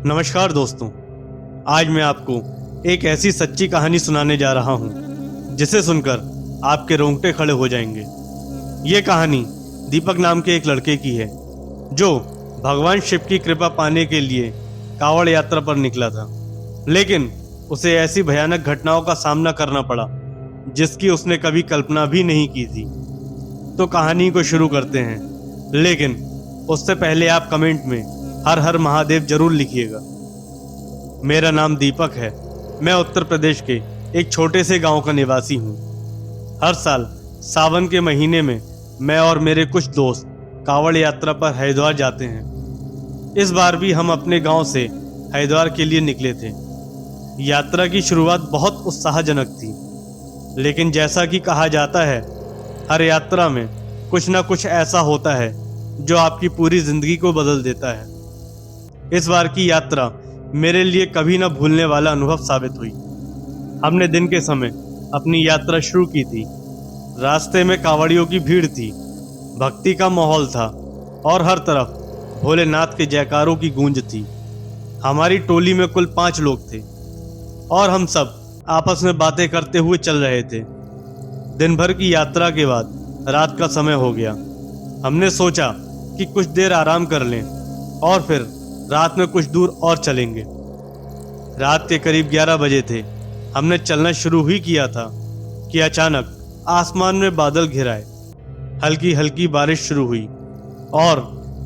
नमस्कार दोस्तों। आज मैं आपको एक ऐसी सच्ची कहानी सुनाने जा रहा हूँ जिसे सुनकर आपके रोंगटे खड़े हो जाएंगे। ये कहानी दीपक नाम के एक लड़के की है जो भगवान शिव की कृपा पाने के लिए कांवड़ यात्रा पर निकला था, लेकिन उसे ऐसी भयानक घटनाओं का सामना करना पड़ा जिसकी उसने कभी कल्पना भी नहीं की थी। तो कहानी को शुरू करते हैं, लेकिन उससे पहले आप कमेंट में हर हर महादेव जरूर लिखिएगा। मेरा नाम दीपक है। मैं उत्तर प्रदेश के एक छोटे से गांव का निवासी हूं। हर साल सावन के महीने में मैं और मेरे कुछ दोस्त कांवड़ यात्रा पर हरिद्वार जाते हैं। इस बार भी हम अपने गांव से हरिद्वार के लिए निकले थे। यात्रा की शुरुआत बहुत उत्साहजनक थी, लेकिन जैसा कि कहा जाता है, हर यात्रा में कुछ ना कुछ ऐसा होता है जो आपकी पूरी जिंदगी को बदल देता है। इस बार की यात्रा मेरे लिए कभी न भूलने वाला अनुभव साबित हुई। हमने दिन के समय अपनी यात्रा शुरू की थी। रास्ते में कांवड़ियों की भीड़ थी, भक्ति का माहौल था और हर तरफ भोलेनाथ के जयकारों की गूंज थी। हमारी टोली में कुल 5 लोग थे और हम सब आपस में बातें करते हुए चल रहे थे। दिन भर की यात्रा के बाद रात का समय हो गया। हमने सोचा कि कुछ देर आराम कर लें और फिर रात में कुछ दूर और चलेंगे। रात के करीब 11 बजे थे। हमने चलना शुरू ही किया था कि अचानक आसमान में बादल घिर आए। हल्की हल्की बारिश शुरू हुई और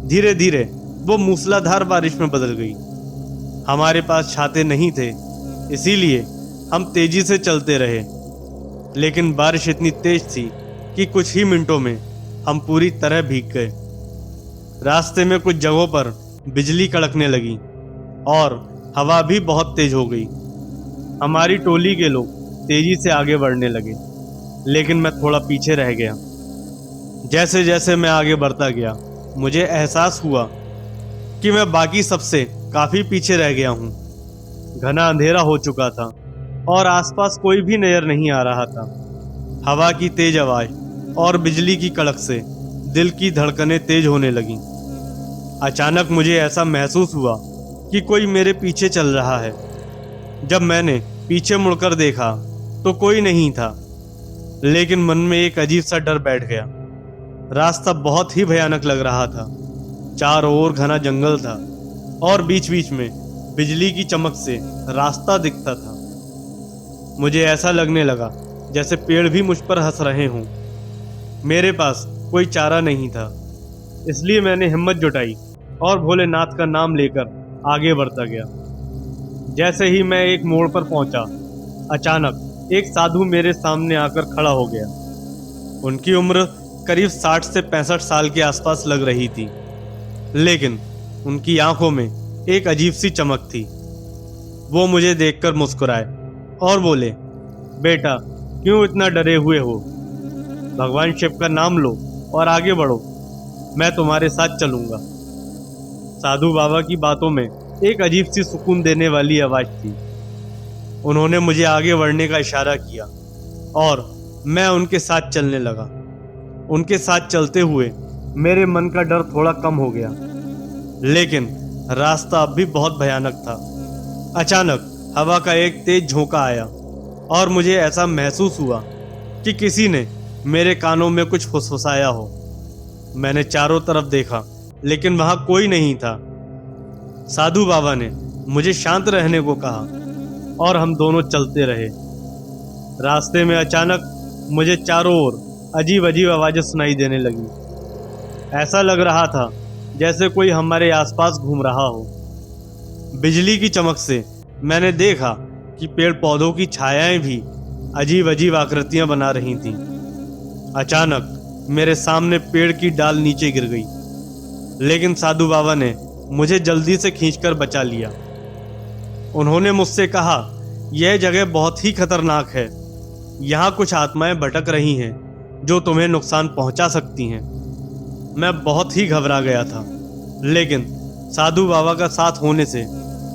धीरे धीरे वो मूसलाधार बारिश में बदल गई। हमारे पास छाते नहीं थे, इसीलिए हम तेजी से चलते रहे, लेकिन बारिश इतनी तेज थी कि कुछ ही मिनटों में हम पूरी तरह भीग गए। रास्ते में कुछ जगहों पर बिजली कड़कने लगी और हवा भी बहुत तेज हो गई। हमारी टोली के लोग तेजी से आगे बढ़ने लगे, लेकिन मैं थोड़ा पीछे रह गया। जैसे जैसे मैं आगे बढ़ता गया, मुझे एहसास हुआ कि मैं बाकी सबसे काफी पीछे रह गया हूँ। घना अंधेरा हो चुका था और आसपास कोई भी नजर नहीं आ रहा था। हवा की तेज आवाज और बिजली की कड़क से दिल की धड़कनें तेज होने लगीं। अचानक मुझे ऐसा महसूस हुआ कि कोई मेरे पीछे चल रहा है। जब मैंने पीछे मुड़कर देखा तो कोई नहीं था, लेकिन मन में एक अजीब सा डर बैठ गया। रास्ता बहुत ही भयानक लग रहा था। चारों ओर घना जंगल था और बीच बीच में बिजली की चमक से रास्ता दिखता था। मुझे ऐसा लगने लगा जैसे पेड़ भी मुझ पर हंस रहे हों। मेरे पास कोई चारा नहीं था, इसलिए मैंने हिम्मत जुटाई और भोलेनाथ का नाम लेकर आगे बढ़ता गया। जैसे ही मैं एक मोड़ पर पहुंचा, अचानक एक साधु मेरे सामने आकर खड़ा हो गया। उनकी उम्र करीब 60 से 65 साल के आसपास लग रही थी, लेकिन उनकी आंखों में एक अजीब सी चमक थी। वो मुझे देखकर मुस्कुराए और बोले, बेटा, क्यों इतना डरे हुए हो? भगवान शिव का नाम लो और आगे बढ़ो, मैं तुम्हारे साथ चलूंगा। साधु बाबा की बातों में एक अजीब सी सुकून देने वाली आवाज थी। उन्होंने मुझे आगे बढ़ने का इशारा किया और मैं उनके साथ चलने लगा। उनके साथ चलते हुए मेरे मन का डर थोड़ा कम हो गया, लेकिन रास्ता अब भी बहुत भयानक था। अचानक हवा का एक तेज झोंका आया और मुझे ऐसा महसूस हुआ कि किसी ने मेरे कानों में कुछ फुसफुसाया हो। मैंने चारों तरफ देखा, लेकिन वहां कोई नहीं था। साधु बाबा ने मुझे शांत रहने को कहा और हम दोनों चलते रहे। रास्ते में अचानक मुझे चारों ओर अजीब अजीब आवाजें सुनाई देने लगी। ऐसा लग रहा था जैसे कोई हमारे आसपास घूम रहा हो। बिजली की चमक से मैंने देखा कि पेड़ पौधों की छायाएं भी अजीब अजीब आकृतियां बना रही थीं। अचानक मेरे सामने पेड़ की डाल नीचे गिर गई, लेकिन साधु बाबा ने मुझे जल्दी से खींचकर बचा लिया। उन्होंने मुझसे कहा, यह जगह बहुत ही खतरनाक है। यहाँ कुछ आत्माएं भटक रही हैं जो तुम्हें नुकसान पहुंचा सकती हैं। मैं बहुत ही घबरा गया था, लेकिन साधु बाबा का साथ होने से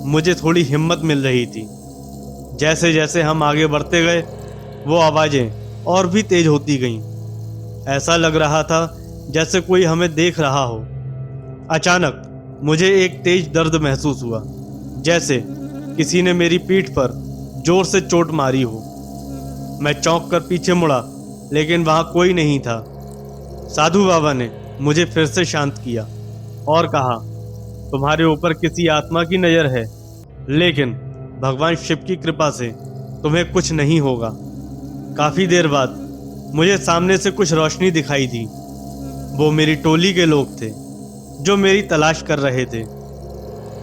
मुझे थोड़ी हिम्मत मिल रही थी। जैसे जैसे हम आगे बढ़ते गए, वो आवाजें और भी तेज होती गईं। ऐसा लग रहा था जैसे कोई हमें देख रहा हो। अचानक मुझे एक तेज दर्द महसूस हुआ, जैसे किसी ने मेरी पीठ पर जोर से चोट मारी हो। मैं चौंक कर पीछे मुड़ा, लेकिन वहां कोई नहीं था। साधु बाबा ने मुझे फिर से शांत किया और कहा, तुम्हारे ऊपर किसी आत्मा की नज़र है, लेकिन भगवान शिव की कृपा से तुम्हें कुछ नहीं होगा। काफी देर बाद मुझे सामने से कुछ रोशनी दिखाई दी। वो मेरी टोली के लोग थे जो मेरी तलाश कर रहे थे।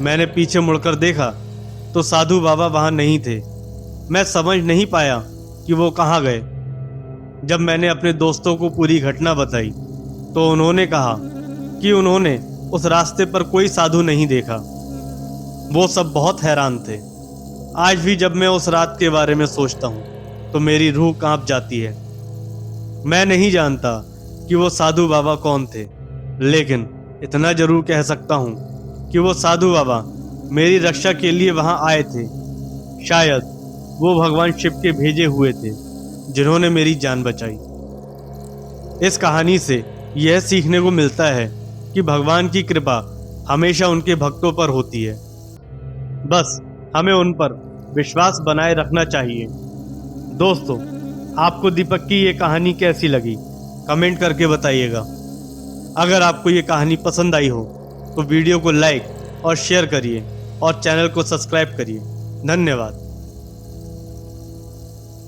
मैंने पीछे मुड़कर देखा तो साधु बाबा वहां नहीं थे। मैं समझ नहीं पाया कि वो कहाँ गए। जब मैंने अपने दोस्तों को पूरी घटना बताई तो उन्होंने कहा कि उन्होंने उस रास्ते पर कोई साधु नहीं देखा। वो सब बहुत हैरान थे। आज भी जब मैं उस रात के बारे में सोचता हूँ तो मेरी रूह कांप जाती है। मैं नहीं जानता कि वो साधु बाबा कौन थे, लेकिन इतना जरूर कह सकता हूँ कि वो साधु बाबा मेरी रक्षा के लिए वहां आए थे। शायद वो भगवान शिव के भेजे हुए थे जिन्होंने मेरी जान बचाई। इस कहानी से यह सीखने को मिलता है कि भगवान की कृपा हमेशा उनके भक्तों पर होती है। बस हमें उन पर विश्वास बनाए रखना चाहिए। दोस्तों, आपको दीपक की ये कहानी कैसी लगी कमेंट करके बताइएगा। अगर आपको ये कहानी पसंद आई हो तो वीडियो को लाइक और शेयर करिए और चैनल को सब्सक्राइब करिए। धन्यवाद।